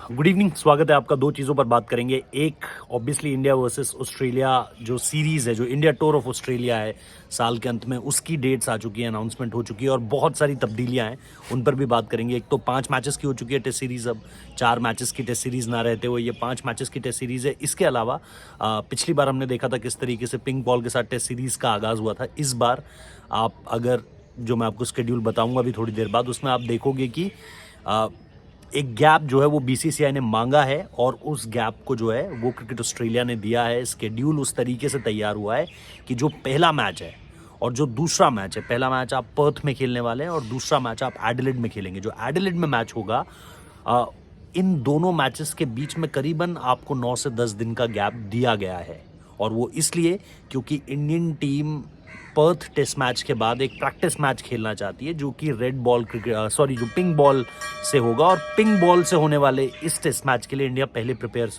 Good evening, स्वागत है आपका। दो चीज़ों पर बात करेंगे। एक ऑब्वियसली इंडिया वर्सेस ऑस्ट्रेलिया जो सीरीज़ है, जो इंडिया टूर ऑफ ऑस्ट्रेलिया है साल के अंत में, उसकी डेट्स आ चुकी है, अनाउंसमेंट हो चुकी है और बहुत सारी तब्दीलियां हैं, उन पर भी बात करेंगे। एक तो 5 मैचेस की हो चुकी है टेस्ट सीरीज़, अब 4 मैचेस की टेस्ट सीरीज़ ना रहते हुए ये 5 मैचेस की टेस्ट सीरीज़ है। इसके अलावा पिछली बार हमने देखा था किस तरीके से पिंक बॉल के साथ टेस्ट सीरीज़ का आगाज़ हुआ था। इस बार आप अगर जो मैं आपको शेड्यूल बताऊंगा अभी थोड़ी देर बाद, उसमें आप देखोगे कि एक गैप जो है वो बीसीसीआई ने मांगा है और उस गैप को जो है वो क्रिकेट ऑस्ट्रेलिया ने दिया है। शेड्यूल उस तरीके से तैयार हुआ है कि जो पहला मैच है और जो दूसरा मैच है, पहला मैच आप पर्थ में खेलने वाले हैं और दूसरा मैच आप एडिलेड में खेलेंगे। जो एडिलेड में मैच होगा, इन दोनों मैचेस के बीच में करीबन आपको 9 से 10 दिन का गैप दिया गया है और वो इसलिए क्योंकि Indian team Perth test match के बाद एक प्रैक्टिस मैच खेलना चाहती है जो कि रेड बॉल क्रिकेट जो पिंक बॉल से होगा। और पिंक बॉल से होने वाले इस टेस्ट मैच के लिए इंडिया पहले प्रिपेयर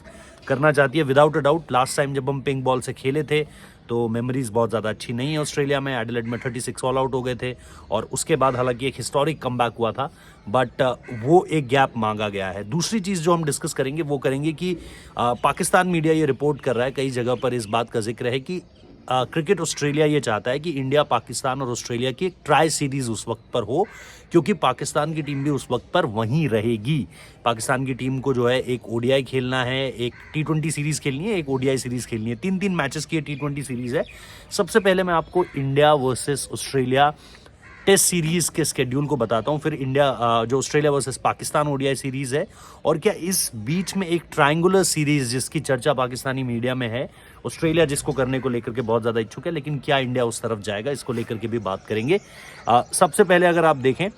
करना चाहती है। Without a doubt last time जब हम पिंक बॉल से खेले थे तो मेमोरीज बहुत ज़्यादा अच्छी नहीं है ऑस्ट्रेलिया में। एडिलेड में 36 ऑल आउट हो गए थे और उसके बाद हालांकि एक हिस्टोरिक कमबैक हुआ था, बट वो एक गैप मांगा गया है। दूसरी चीज़ जो हम डिस्कस करेंगे वो करेंगे कि पाकिस्तान मीडिया ये रिपोर्ट कर रहा है, कई जगह पर इस बात का जिक्र है कि क्रिकेट ऑस्ट्रेलिया ये चाहता है कि इंडिया, पाकिस्तान और ऑस्ट्रेलिया की एक ट्राई सीरीज उस वक्त पर हो, क्योंकि पाकिस्तान की टीम भी उस वक्त पर वहीं रहेगी। पाकिस्तान की टीम को जो है एक ओडीआई खेलना है, एक टी20 सीरीज खेलनी है, एक ओडीआई सीरीज खेलनी है। 3-3 मैचेस की टी20 सीरीज है। सबसे पहले मैं आपको India versus Australia test series के स्केड्यूल को बताता हूं, फिर इंडिया जो Australia versus Pakistan ODI series है, और क्या इस बीच में एक ट्रायंगुलर सीरीज जिसकी चर्चा पाकिस्तानी मीडिया में है, ऑस्ट्रेलिया जिसको करने को लेकर के बहुत ज़्यादा इच्छुक है, लेकिन क्या इंडिया उस तरफ जाएगा, इसको लेकर के भी बात करेंगे। सबसे पहले अगर आप देखें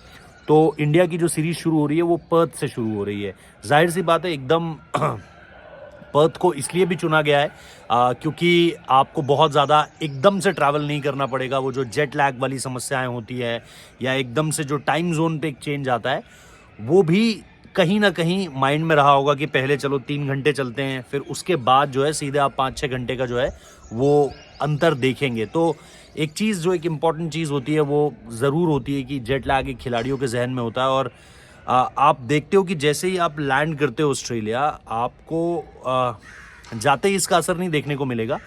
तो इंडिया की जो सीरीज शुरू हो रही है वो पर्थ से शुरू हो रही है। जाहिर सी बात है, एकदम पर्थ को इसलिए भी चुना गया है क्योंकि आपको बहुत ज़्यादा एकदम से ट्रैवल नहीं करना पड़ेगा। वो जो जेट लैग वाली समस्याएं होती है या एकदम से जो टाइम जोन पे एक चेंज आता है, वो भी कहीं ना कहीं माइंड में रहा होगा कि पहले चलो 3 घंटे चलते हैं, फिर उसके बाद जो है सीधे आप 5-6 घंटे का जो है वो अंतर देखेंगे। तो एक चीज़ जो एक इम्पॉर्टेंट चीज़ होती है वो ज़रूर होती है कि जेट लैग एक खिलाड़ियों के जहन में होता है। और आप देखते हो कि जैसे ही आप लैंड करते हो ऑस्ट्रेलिया, आपको जाते ही इसका असर नहीं देखने को मिलेगा,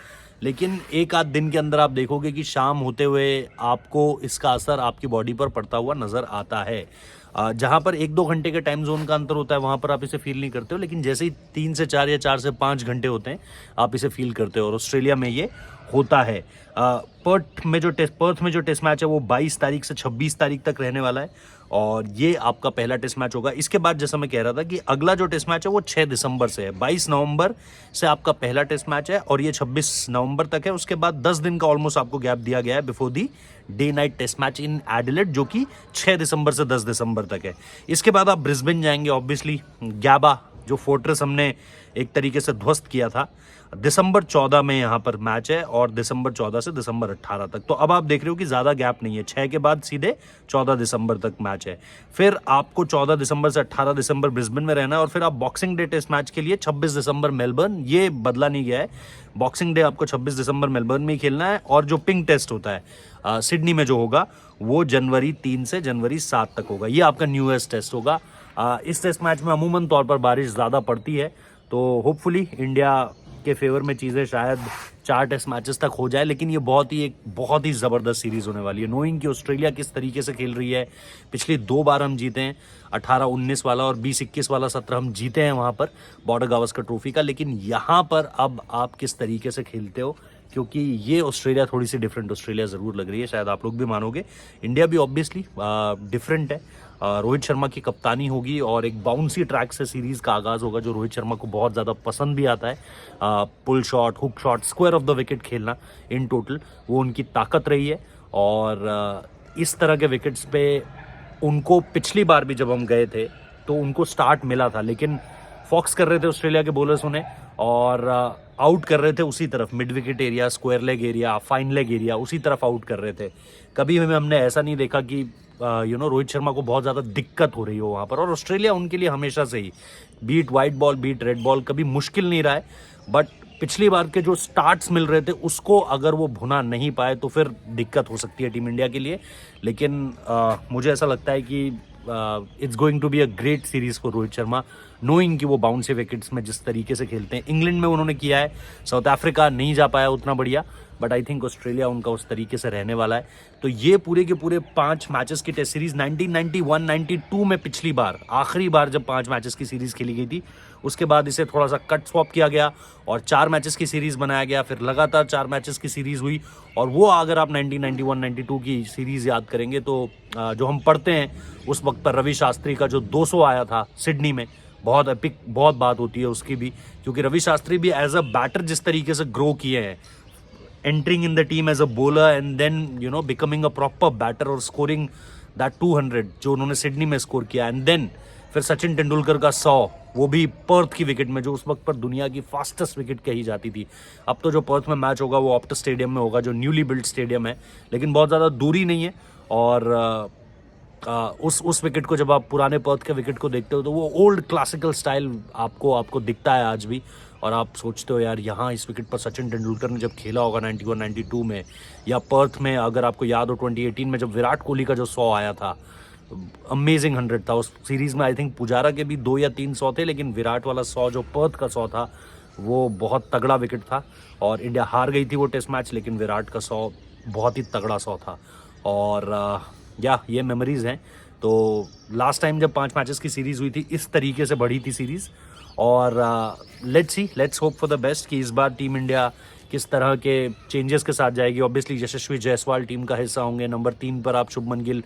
लेकिन एक आध दिन के अंदर आप देखोगे कि शाम होते हुए आपको इसका असर आपकी बॉडी पर पड़ता हुआ नज़र आता है। जहाँ पर 1-2 घंटे के टाइम जोन का अंतर होता है वहाँ पर आप इसे फील नहीं करते हो, लेकिन जैसे ही 3 से 4 या 4 से 5 घंटे होते हैं आप इसे फील करते हो, और ऑस्ट्रेलिया में ये होता है। पर्थ में जो टेस्ट मैच है वो 22 तारीख से 26 तारीख तक रहने वाला है और ये आपका पहला टेस्ट मैच होगा। इसके बाद जैसा मैं कह रहा था कि अगला जो टेस्ट मैच है वो 6 दिसंबर से है। 22 नवंबर से आपका पहला टेस्ट मैच है और ये 26 नवंबर तक है। उसके बाद 10 दिन का ऑलमोस्ट आपको गैप दिया गया है before the day night test match in Adelaide, जो कि 6 दिसंबर से 10 दिसंबर तक है। इसके बाद आप ब्रिस्बेन जाएंगे। ऑब्वियसली गैबा जो फोर्ट्रेस हमने एक तरीके से ध्वस्त किया था, दिसंबर 14 में यहाँ पर मैच है और दिसंबर 14 से दिसंबर 18 तक। तो अब आप देख रहे हो कि ज़्यादा गैप नहीं है, 6 के बाद सीधे 14 दिसंबर तक मैच है। फिर आपको 14 दिसंबर से 18 दिसंबर ब्रिस्बेन में रहना है और फिर आप बॉक्सिंग डे टेस्ट मैच के लिए 26 दिसंबर मेलबर्न, ये बदला नहीं गया है। बॉक्सिंग डे आपको 26 दिसंबर मेलबर्न में ही खेलना है और जो पिंक टेस्ट होता है सिडनी में जो होगा वो जनवरी 3 से जनवरी 7 तक होगा। ये आपका न्यूएस्ट टेस्ट होगा। इस टेस्ट मैच में अमूमन तौर पर बारिश ज़्यादा पड़ती है, तो होपफुली इंडिया के फेवर में चीज़ें शायद 4 टेस्ट मैचेस तक हो जाए, लेकिन ये बहुत ही ज़बरदस्त सीरीज़ होने वाली है। नोइंग कि ऑस्ट्रेलिया किस तरीके से खेल रही है, पिछली 2 बार हम जीते हैं, 18-19 वाला और 20-21 वाला सत्र हम जीते हैं वहाँ पर बॉर्डर गावस्कर ट्रॉफी का। लेकिन यहाँ पर अब आप किस तरीके से खेलते हो, क्योंकि ये ऑस्ट्रेलिया थोड़ी सी डिफरेंट ऑस्ट्रेलिया ज़रूर लग रही है, शायद आप लोग भी मानोगे। इंडिया भी ऑब्वियसली डिफरेंट है। रोहित शर्मा की कप्तानी होगी और एक बाउंसी ट्रैक से सीरीज़ का आगाज़ होगा जो रोहित शर्मा को बहुत ज़्यादा पसंद भी आता है। Pull shot, hook shot, square off the wicket खेलना, इन टोटल वो उनकी ताकत रही है। और इस तरह के विकेट्स पे उनको पिछली बार भी जब हम गए थे तो उनको स्टार्ट मिला था, लेकिन फॉक्स कर रहे थे ऑस्ट्रेलिया के बॉलर्स उन्हें और आउट कर रहे थे उसी तरफ, mid wicket area, square leg area, fine leg area, उसी तरफ आउट कर रहे थे। कभी हमने ऐसा नहीं देखा कि रोहित शर्मा को बहुत ज़्यादा दिक्कत हो रही हो वहाँ पर। और ऑस्ट्रेलिया उनके लिए हमेशा से ही beat white ball, beat red ball कभी मुश्किल नहीं रहा है, बट पिछली बार के जो स्टार्ट्स मिल रहे थे उसको अगर वो भुना नहीं पाए तो फिर दिक्कत हो सकती है टीम इंडिया के लिए। लेकिन मुझे ऐसा लगता है कि it's going to be a great series for Rohit Sharma, knowing कि वो बाउंसी विकेट्स में जिस तरीके से खेलते हैं। इंग्लैंड में उन्होंने किया है, साउथ अफ्रीका नहीं जा पाया उतना बढ़िया, बट आई थिंक ऑस्ट्रेलिया उनका उस तरीके से रहने वाला है। तो ये पूरे के पूरे 5 मैचेस की टेस्ट सीरीज 1991 92 में पिछली बार, आखिरी बार जब 5 मैचेस की सीरीज खेली गई थी, उसके बाद इसे थोड़ा सा कट स्वॉप किया गया और 4 मैचेस की सीरीज बनाया गया, फिर लगातार 4 मैचेस की सीरीज हुई। और वो अगर आप 1991-92 की सीरीज याद करेंगे तो जो हम पढ़ते हैं उस वक्त पर रवि शास्त्री का जो 200 आया था सिडनी में, बहुत एपिक, बहुत बात होती है उसकी भी, क्योंकि रवि शास्त्री भी एज अ बैटर जिस तरीके से ग्रो किए हैं, entering in the team as a bowler and then becoming a proper batter और scoring that 200 जो उन्होंने सिडनी में स्कोर किया, एंड देन फिर सचिन तेंदुलकर का 100, वो भी पर्थ की विकेट में, जो उस वक्त पर दुनिया की फास्टेस्ट विकेट कही जाती थी। अब तो जो पर्थ में मैच होगा वो ऑप्टा स्टेडियम में होगा, जो न्यूली बिल्ड स्टेडियम है, लेकिन बहुत ज़्यादा दूरी नहीं है। और उस विकेट को जब आप पुराने पर्थ के विकेट को देखते हो तो वो ओल्ड क्लासिकल स्टाइल आपको दिखता है आज भी। और आप सोचते हो यार, यहाँ इस विकेट पर सचिन तेंदुलकर ने जब खेला होगा 91-92 में, या पर्थ में अगर आपको याद हो 2018 में जब विराट कोहली का जो 100 आया था, अमेजिंग 100 था। उस सीरीज़ में आई थिंक पुजारा के भी 2 या 3 100 थे, लेकिन विराट वाला 100 जो पर्थ का 100 था वो बहुत तगड़ा विकेट था। और इंडिया हार गई थी वो टेस्ट मैच, लेकिन विराट का 100 बहुत ही तगड़ा 100 था। और ये मेमोरीज़ हैं। तो लास्ट टाइम जब 5 मैचेस की सीरीज़ हुई थी, इस तरीके से बढ़ी थी सीरीज़। और let's hope for the best कि इस बार टीम इंडिया किस तरह के चेंजेस के साथ जाएगी। ऑब्वियसली यशस्वी जायसवाल टीम का हिस्सा होंगे। नंबर 3 पर आप शुभमन गिल,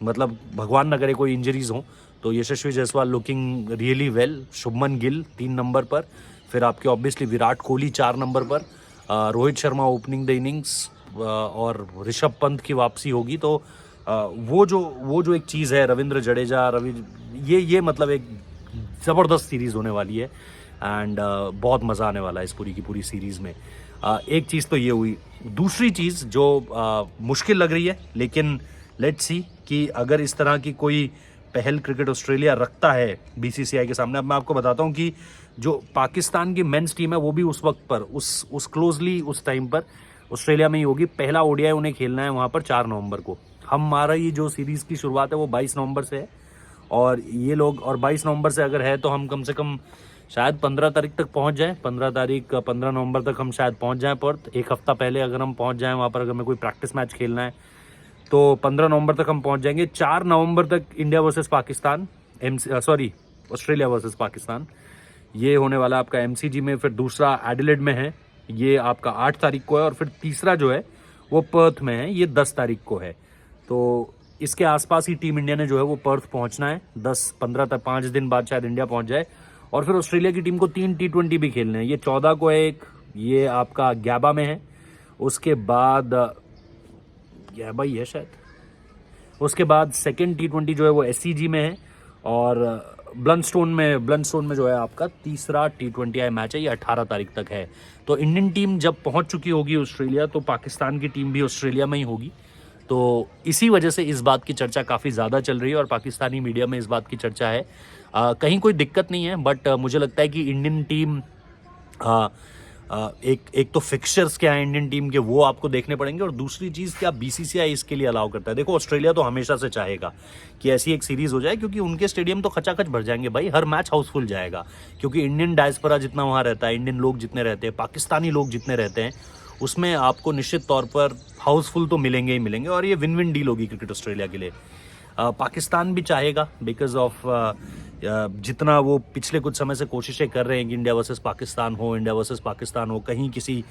मतलब भगवान न करे कोई इंजरीज हो, तो Yashasvi Jaiswal looking really well. Shubman Gill 3 number पर, फिर आपके ऑब्वियसली विराट कोहली 4 नंबर पर, Rohit Sharma opening the innings, और ऋषभ पंत की वापसी होगी। तो वो जो एक चीज़ है, रविंद्र जडेजा, ये मतलब एक ज़बरदस्त सीरीज़ होने वाली है। एंड बहुत मज़ा आने वाला है इस पूरी की पूरी सीरीज़ में। एक चीज़ तो ये हुई। दूसरी चीज़ जो मुश्किल लग रही है, लेकिन लेट्स सी कि अगर इस तरह की कोई पहल क्रिकेट ऑस्ट्रेलिया रखता है बीसीसीआई के सामने। अब मैं आपको बताता हूँ कि जो पाकिस्तान की मेंस टीम है वो भी उस वक्त पर उस क्लोजली उस टाइम पर ऑस्ट्रेलिया में ही होगी। पहला ओडीआई उन्हें खेलना है वहाँ पर 4 नवंबर को। हमारा ये जो सीरीज़ की शुरुआत है वो 22 नवंबर से है, और ये लोग, और 22 नवंबर से अगर है तो हम कम से कम शायद 15 तारीख तक पहुंच जाएं। 15 नवंबर तक हम शायद पहुंच जाएं पर्थ। एक हफ्ता पहले अगर हम पहुंच जाएं वहाँ पर, अगर हमें कोई प्रैक्टिस मैच खेलना है तो 15 नवंबर तक हम पहुंच जाएंगे। 4 नवंबर तक India versus Pakistan, Australia versus Pakistan, ये होने वाला आपका एमसीजी में। फिर दूसरा एडिलेड में है, ये आपका 8 तारीख को है। और फिर तीसरा जो है वो पर्थ में है, ये 10 तारीख को है। तो इसके आसपास ही टीम इंडिया ने जो है वो पर्थ पहुंचना है। 10-15 तक, 5 दिन बाद शायद इंडिया पहुंच जाए। और फिर ऑस्ट्रेलिया की टीम को 3 T20 भी खेलने हैं। ये 14 को है एक, ये आपका गैबा में है। उसके बाद गैबा ही है शायद। उसके बाद सेकेंड T20 जो है वो एससीजी में है। और ब्लंस्टोन में जो है आपका तीसरा T20I मैच है, ये 18 तारीख तक है। तो इंडियन टीम जब पहुंच चुकी होगी ऑस्ट्रेलिया, तो पाकिस्तान की टीम भी ऑस्ट्रेलिया में ही होगी। तो इसी वजह से इस बात की चर्चा काफ़ी ज़्यादा चल रही है और पाकिस्तानी मीडिया में इस बात की चर्चा है। कहीं कोई दिक्कत नहीं है, बट मुझे लगता है कि इंडियन टीम एक तो फिक्सचर्स क्या है इंडियन टीम के, वो आपको देखने पड़ेंगे। और दूसरी चीज़, क्या बीसीसीआई इसके लिए अलाउ करता है। देखो, ऑस्ट्रेलिया तो हमेशा से चाहेगा कि ऐसी एक सीरीज़ हो जाए, क्योंकि उनके स्टेडियम तो खचाखच भर जाएंगे भाई, हर मैच हाउसफुल जाएगा। क्योंकि इंडियन डायस्पोरा जितना वहाँ रहता है, इंडियन लोग जितने रहते हैं, पाकिस्तानी लोग जितने रहते हैं, उसमें आपको निश्चित तौर पर हाउसफुल तो मिलेंगे ही मिलेंगे। और ये विन विन डील होगी क्रिकेट ऑस्ट्रेलिया के लिए। पाकिस्तान भी चाहेगा, बिकॉज ऑफ जितना वो पिछले कुछ समय से कोशिशें कर रहे हैं कि इंडिया वर्सेस पाकिस्तान हो, कहीं किसी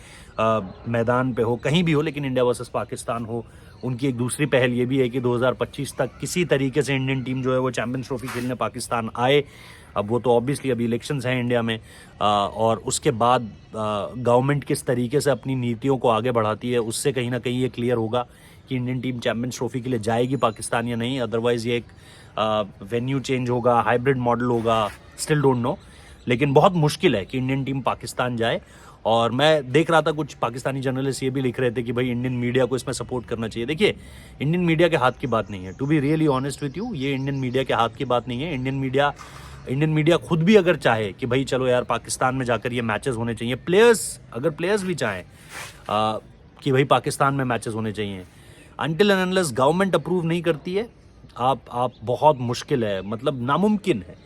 मैदान पे हो, कहीं भी हो, लेकिन इंडिया वर्सेस पाकिस्तान हो। उनकी एक दूसरी पहल ये भी है कि 2025 तक किसी तरीके से इंडियन टीम जो है वो चैंपियंस ट्रॉफी खेलने पाकिस्तान आए। अब वो तो ऑब्वियसली अभी इलेक्शंस हैं इंडिया में, और उसके बाद गवर्नमेंट किस तरीके से अपनी नीतियों को आगे बढ़ाती है, उससे कहीं ना कहीं ये क्लियर होगा कि इंडियन टीम चैंपियंस ट्रॉफी के लिए जाएगी पाकिस्तान या नहीं। अदरवाइज़ ये एक वेन्यू चेंज होगा, हाइब्रिड मॉडल होगा, स्टिल डोंट नो। लेकिन बहुत मुश्किल है कि इंडियन टीम पाकिस्तान जाए। और मैं देख रहा था कुछ पाकिस्तानी जर्नलिस्ट ये भी लिख रहे थे कि भाई इंडियन मीडिया को इसमें सपोर्ट करना चाहिए। देखिए, इंडियन मीडिया के हाथ की बात नहीं है, to be really honest with you, ये इंडियन मीडिया के हाथ की बात नहीं है। इंडियन मीडिया खुद भी अगर चाहे कि भाई चलो यार पाकिस्तान में जाकर ये मैचेस होने चाहिए, प्लेयर्स भी चाहें कि भाई पाकिस्तान में मैचेस होने चाहिए, until and unless government approve नहीं करती है, आप बहुत मुश्किल है, मतलब नामुमकिन है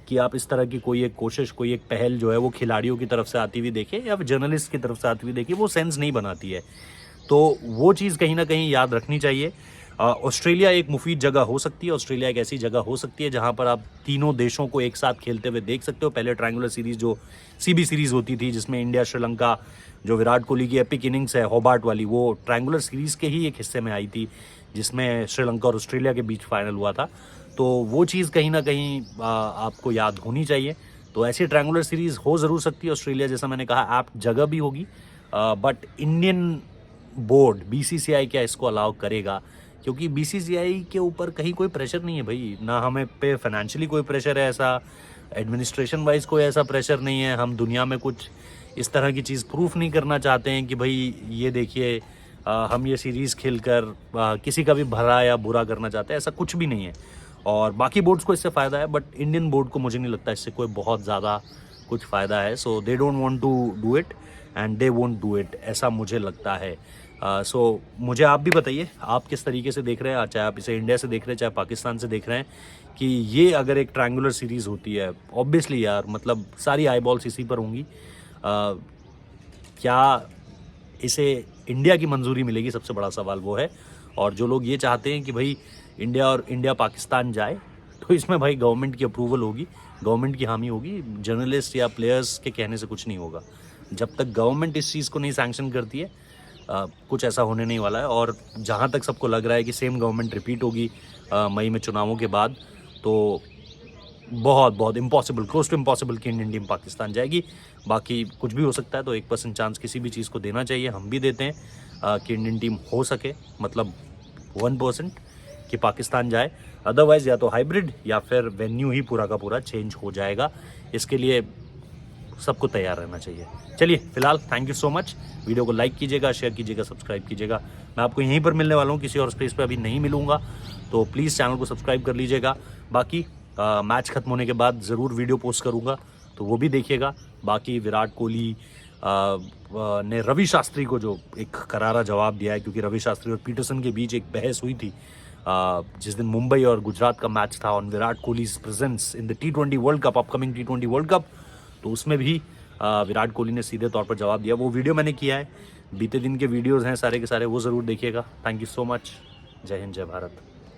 कि आप इस तरह की कोई एक कोशिश, कोई एक पहल जो है वो खिलाड़ियों की तरफ से आती हुई देखें या जर्नलिस्ट की तरफ से आती हुई देखें, वो सेंस नहीं बनाती है। तो वो चीज़ कहीं ना कहीं याद रखनी चाहिए। ऑस्ट्रेलिया एक मुफीद जगह हो सकती है, ऑस्ट्रेलिया एक ऐसी जगह हो सकती है जहां पर आप तीनों देशों को एक साथ खेलते हुए देख सकते हो। पहले ट्रायंगुलर सीरीज जो सीबी सीरीज होती थी, जिसमें इंडिया श्रीलंका, जो विराट कोहली की एपिक इनिंग्स है होबार्ट वाली, वो ट्रायंगुलर सीरीज के ही एक हिस्से में आई थी, जिसमें श्रीलंका और ऑस्ट्रेलिया के बीच फाइनल हुआ था। तो वो चीज़ कहीं ना कहीं आपको याद होनी चाहिए। तो ऐसी ट्रायंगुलर सीरीज हो ज़रूर सकती है ऑस्ट्रेलिया, जैसा मैंने कहा, आप जगह भी होगी, बट इंडियन बोर्ड बीसीसीआई क्या इसको अलाउ करेगा? क्योंकि बीसीसीआई के ऊपर कहीं कोई प्रेशर नहीं है भाई, ना हमें पे फाइनेंशियली कोई प्रेशर है, ऐसा एडमिनिस्ट्रेशन वाइज कोई ऐसा प्रेशर नहीं है। हम दुनिया में कुछ इस तरह की चीज़ प्रूफ नहीं करना चाहते हैं कि भाई ये देखिए हम ये सीरीज़ खेलकर किसी का भी भला या बुरा करना चाहते हैं, ऐसा कुछ भी नहीं है। और बाकी बोर्ड्स को इससे फ़ायदा है, बट इंडियन बोर्ड को मुझे नहीं लगता इससे कोई बहुत ज़्यादा कुछ फ़ायदा है। So they don't want to do it and they won't do it, ऐसा मुझे लगता है। सो मुझे आप भी बताइए, आप किस तरीके से देख रहे हैं, चाहे आप इसे इंडिया से देख रहे हैं चाहे पाकिस्तान से देख रहे हैं, कि ये अगर एक ट्रायंगुलर सीरीज़ होती है, ऑब्वियसली यार मतलब सारी आई बॉल्स इसी पर होंगी, क्या इसे इंडिया की मंजूरी मिलेगी? सबसे बड़ा सवाल वो है। और जो लोग ये चाहते हैं कि भाई इंडिया और इंडिया पाकिस्तान जाए, तो इसमें भाई गवर्नमेंट की अप्रूवल होगी, गवर्नमेंट की हामी होगी, जर्नलिस्ट या प्लेयर्स के कहने से कुछ नहीं होगा। जब तक गवर्नमेंट इस चीज़ को नहीं सैंक्शन करती है, कुछ ऐसा होने नहीं वाला है। और जहाँ तक सबको लग रहा है कि सेम गवर्नमेंट रिपीट होगी मई में चुनावों के बाद, तो बहुत बहुत इम्पॉसिबल, क्लोज टू इम्पॉसिबल कि इंडियन टीम पाकिस्तान जाएगी। बाकी कुछ भी हो सकता है, तो 1% चांस किसी भी चीज़ को देना चाहिए, हम भी देते हैं कि इंडियन टीम हो सके, मतलब 1% कि पाकिस्तान जाए। अदरवाइज़ या तो हाइब्रिड या फिर वेन्यू ही पूरा का पूरा चेंज हो जाएगा। इसके लिए सबको तैयार रहना चाहिए। चलिए फिलहाल thank you so much. Video को लाइक कीजिएगा, शेयर कीजिएगा, सब्सक्राइब कीजिएगा। मैं आपको यहीं पर मिलने वाला हूँ, किसी और स्पेस पे अभी नहीं मिलूंगा, तो प्लीज़ चैनल को सब्सक्राइब कर लीजिएगा। बाकी मैच खत्म होने के बाद ज़रूर वीडियो पोस्ट करूँगा, तो वो भी देखिएगा। बाकी विराट कोहली ने रवि शास्त्री को जो एक करारा जवाब दिया है, क्योंकि रवि शास्त्री और पीटरसन के बीच एक बहस हुई थी जिस दिन मुंबई और गुजरात का मैच था on Virat Kohli's presence in the T20 world cup, upcoming T20 world cup. तो उसमें भी विराट कोहली ने सीधे तौर पर जवाब दिया। वो वीडियो मैंने किया है, बीते दिन के वीडियोज़ हैं सारे के सारे, वो ज़रूर देखिएगा। Thank you so much. जय हिंद, जय भारत।